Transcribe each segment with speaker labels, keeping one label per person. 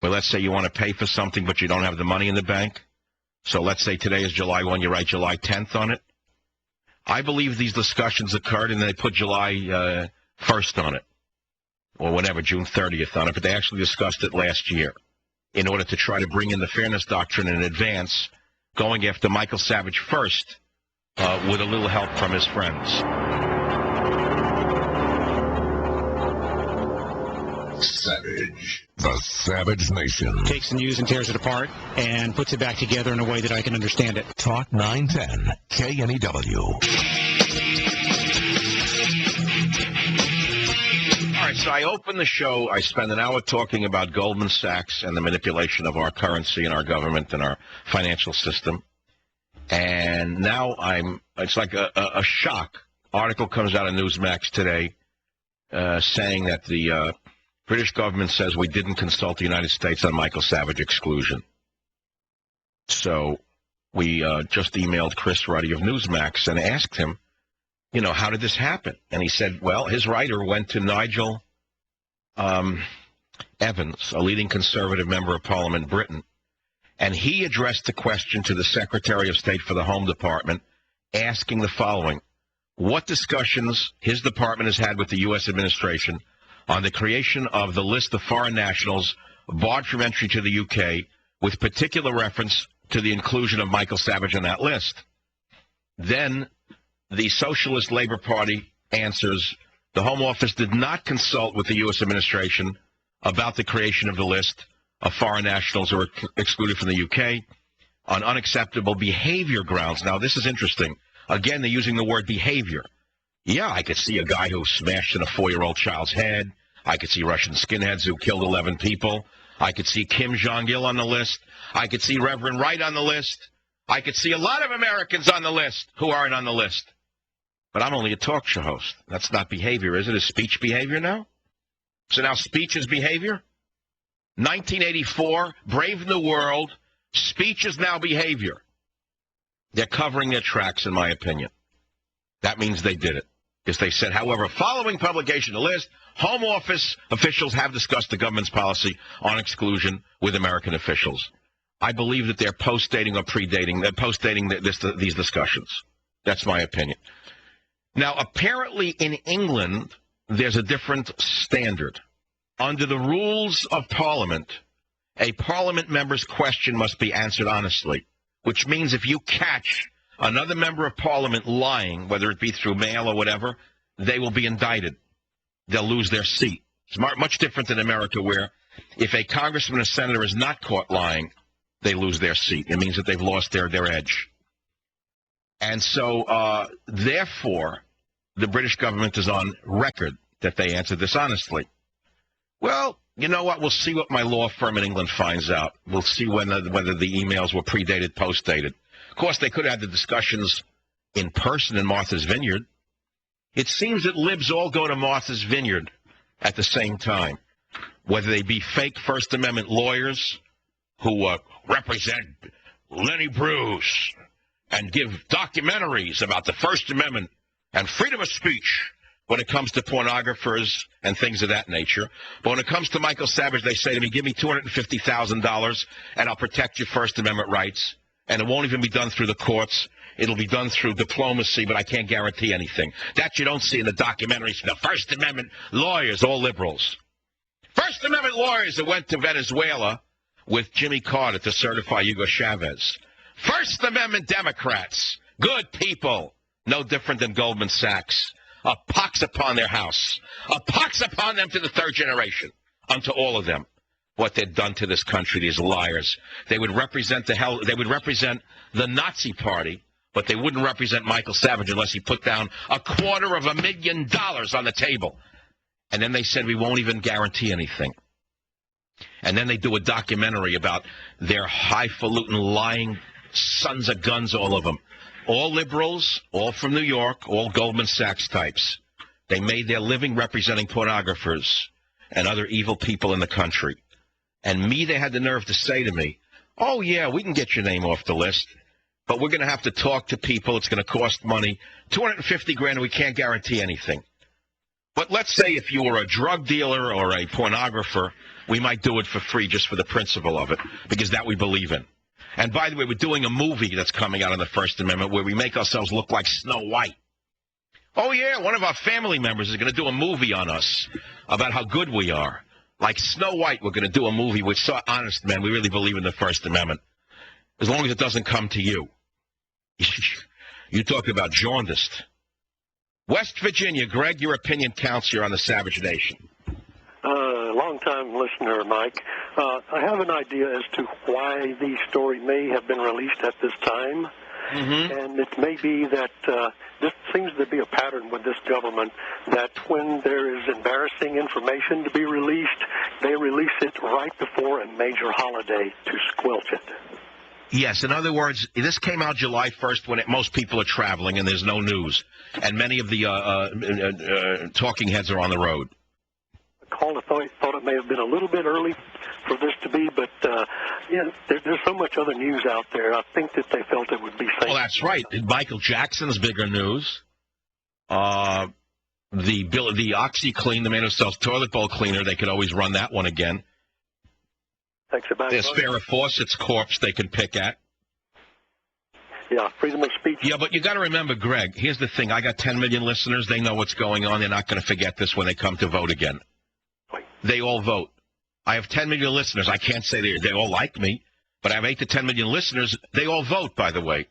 Speaker 1: where let's say you want to pay for something but you don't have the money in the bank. So let's say today is July 1, you write July 10th on it. I believe these discussions occurred and they put July 1st on it, or whatever, June 30th on it, but they actually discussed it last year in order to try to bring in the fairness doctrine in advance, going after Michael Savage first with a little help from his friends.
Speaker 2: Savage. The Savage Nation.
Speaker 3: Takes the news and tears it apart and puts it back together in a way that I can understand it.
Speaker 2: Talk 910 KNEW.
Speaker 1: All right, so I open the show. I spend an hour talking about Goldman Sachs and the manipulation of our currency and our government and our financial system. And now it's like a shock. Article comes out of Newsmax today saying that the British government says we didn't consult the United States on Michael Savage exclusion. So we just emailed Chris Ruddy of Newsmax and asked him, how did this happen? And he said, well, his writer went to Nigel Evans, a leading conservative member of Parliament in Britain, and he addressed the question to the Secretary of State for the Home Department, asking the following: what discussions his department has had with the U.S. administration on the creation of the list of foreign nationals barred from entry to the U.K., with particular reference to the inclusion of Michael Savage on that list. Then the Socialist Labor Party answers, the Home Office did not consult with the U.S. administration about the creation of the list of foreign nationals who are excluded from the U.K. on unacceptable behavior grounds. Now, this is interesting. Again, they're using the word behavior. Yeah, I could see a guy who smashed in a 4-year-old child's head. I could see Russian skinheads who killed 11 people. I could see Kim Jong-il on the list. I could see Reverend Wright on the list. I could see a lot of Americans on the list who aren't on the list. But I'm only a talk show host. That's not behavior, is it? Is speech behavior now? So now speech is behavior? 1984, Brave New World, speech is now behavior. They're covering their tracks, in my opinion. That means they did it. Because they said, however, following publication of the list, Home Office officials have discussed the government's policy on exclusion with American officials. I believe that they're post-dating or predating. They're post-dating these discussions. That's my opinion. Now, apparently in England, there's a different standard. Under the rules of Parliament, a Parliament member's question must be answered honestly, which means if you catch another member of Parliament lying, whether it be through mail or whatever, they will be indicted. They'll lose their seat. It's much different in America, where if a congressman or senator is not caught lying, they lose their seat. It means that they've lost their edge. And so, therefore, the British government is on record that they answered this honestly. Well, you know what? We'll see what my law firm in England finds out. We'll see whether the emails were predated, post-dated. Of course, they could have had the discussions in person in Martha's Vineyard. It seems that libs all go to Martha's Vineyard at the same time, whether they be fake First Amendment lawyers who represent Lenny Bruce and give documentaries about the First Amendment and freedom of speech when it comes to pornographers and things of that nature. But when it comes to Michael Savage, they say to me, give me $250,000 and I'll protect your First Amendment rights. And it won't even be done through the courts. It'll be done through diplomacy, but I can't guarantee anything. That you don't see in the documentaries from the First Amendment lawyers, all liberals. First Amendment lawyers that went to Venezuela with Jimmy Carter to certify Hugo Chavez. First Amendment Democrats, good people, no different than Goldman Sachs. A pox upon their house. A pox upon them to the third generation. Unto all of them. What they've done to this country, these liars. They would represent they would represent the Nazi Party, but they wouldn't represent Michael Savage unless he put down $250,000 on the table. And then they said, we won't even guarantee anything. And then they do a documentary about their highfalutin lying sons of guns, all of them. All liberals, all from New York, all Goldman Sachs types. They made their living representing pornographers and other evil people in the country. And they had the nerve to say to me, oh, yeah, we can get your name off the list, but we're going to have to talk to people. It's going to cost money. $250,000, and we can't guarantee anything. But let's say if you were a drug dealer or a pornographer, we might do it for free just for the principle of it, because that we believe in. And by the way, we're doing a movie that's coming out on the First Amendment where we make ourselves look like Snow White. Oh, yeah, one of our family members is going to do a movie on us about how good we are. Like Snow White, we're going to do a movie with so honest men. We really believe in the First Amendment, as long as it doesn't come to you. You talk about jaundiced. West Virginia, Greg, your opinion counts here on the Savage Nation.
Speaker 4: Long-time listener, Mike. I have an idea as to why the story may have been released at this time. Mm-hmm. And it may be that this seems to be a pattern with this government, that when there is embarrassing information to be released, they release it right before a major holiday to squelch it.
Speaker 1: Yes, in other words, this came out July 1st when most people are traveling and there's no news, and many of the talking heads are on the road.
Speaker 4: I thought it may have been a little bit early for this to be, but there's so much other news out there. I think that they felt it would be safe.
Speaker 1: Well, that's right. Michael Jackson's bigger news. The OxyClean, the man who sells toilet bowl cleaner, they could always run that one again. There's Farrah Fawcett's corpse they could pick at.
Speaker 4: Yeah, freedom of speech.
Speaker 1: Yeah, but you got to remember, Greg, here's the thing. I got 10 million listeners. They know what's going on. They're not going to forget this when they come to vote again. They all vote. I have 10 million listeners. I can't say they all like me, but I have 8 to 10 million listeners. They all vote, by the way.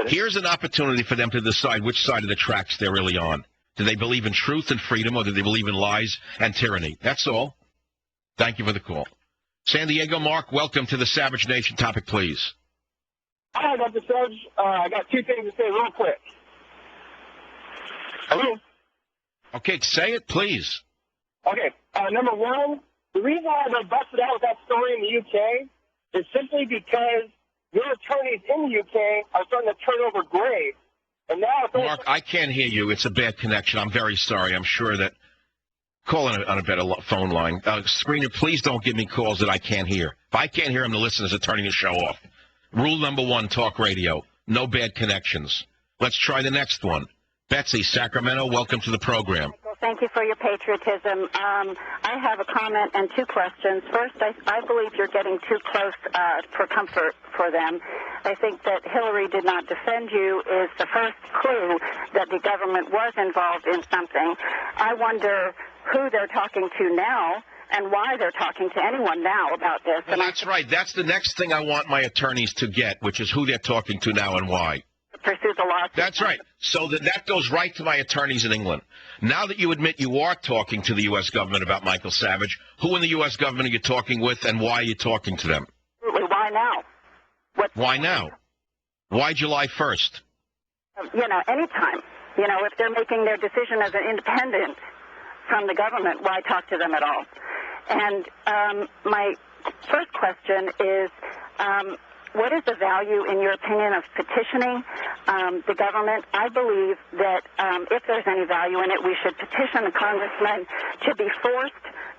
Speaker 1: Here's an opportunity for them to decide which side of the tracks they're really on. Do they believe in truth and freedom, or do they believe in lies and tyranny? That's all. Thank you for the call. San Diego, Mark, welcome to the Savage Nation. Topic, please.
Speaker 5: Hi, Dr. Savage. I got two things to say real quick. Hello?
Speaker 1: Okay, say it, please.
Speaker 5: Okay. Number one, the reason why I got busted out with that story in the UK is simply because your attorneys in the UK are starting to turn over graves. And now it's
Speaker 1: Mark, I can't hear you. It's a bad connection. I'm very sorry. I'm sure that... Call on a better phone line. Screener, please don't give me calls that I can't hear. If I can't hear them, the listeners are turning the show off. Rule number 1, talk radio. No bad connections. Let's try the next one. Betsy, Sacramento, welcome to the program.
Speaker 6: Thank you for your patriotism. I have a comment and two questions. First, I believe you're getting too close for comfort for them. I think that Hillary did not defend you is the first clue that the government was involved in something. I wonder who they're talking to now and why they're talking to anyone now about this.
Speaker 1: Well, that's right. That's the next thing I want my attorneys to get, which is who they're talking to now and why.
Speaker 6: Pursue the law.
Speaker 1: That's right. So that goes right to my attorneys in England. Now that you admit you are talking to the U.S. government about Michael Savage, who in the U.S. government are you talking with, and why are you talking to them?
Speaker 6: Why now?
Speaker 1: Why now? Why July 1st?
Speaker 6: Anytime. If they're making their decision as an independent from the government, why talk to them at all? And my first question is, what is the value, in your opinion, of petitioning the government? I believe that if there's any value in it, we should petition the congressmen to be forced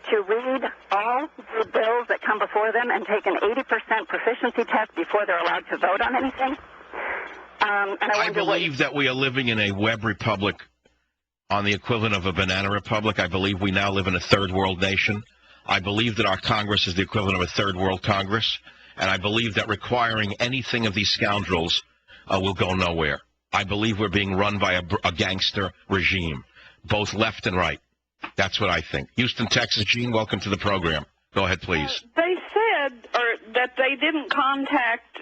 Speaker 6: to read all the bills that come before them and take an 80% proficiency test before they're allowed to vote on anything.
Speaker 1: I believe that we are living in a web republic on the equivalent of a banana republic. I believe we now live in a third world nation. I believe that our Congress is the equivalent of a third world Congress. And I believe that requiring anything of these scoundrels will go nowhere. I believe we're being run by a gangster regime, both left and right. That's what I think. Houston, Texas. Gene, welcome to the program. Go ahead, please.
Speaker 7: They said that they didn't contact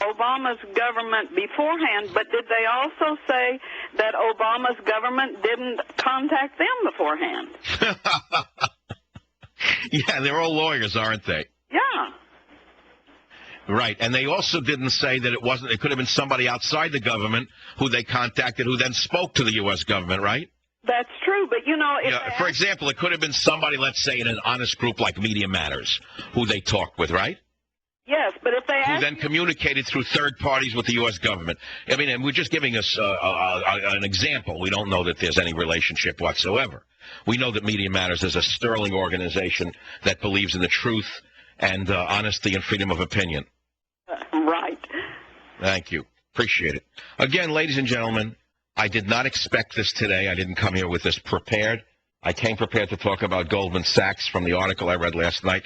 Speaker 7: Obama's government beforehand, but did they also say that Obama's government didn't contact them beforehand?
Speaker 1: Yeah, they're all lawyers, aren't they?
Speaker 7: Yeah.
Speaker 1: Right, and they also didn't say that it could have been somebody outside the government who they contacted who then spoke to the U.S. government, right?
Speaker 7: That's true, but
Speaker 1: for example, it could have been somebody, let's say, in an honest group like Media Matters, who they talked with, right?
Speaker 7: Yes, but if they
Speaker 1: who then communicated through third parties with the U.S. government. I mean, and we're just giving us an example. We don't know that there's any relationship whatsoever. We know that Media Matters is a sterling organization that believes in the truth and honesty and freedom of opinion.
Speaker 7: Right.
Speaker 1: Thank you. Appreciate it. Again, ladies and gentlemen, I did not expect this today. I didn't come here with this prepared. I came prepared to talk about Goldman Sachs from the article I read last night.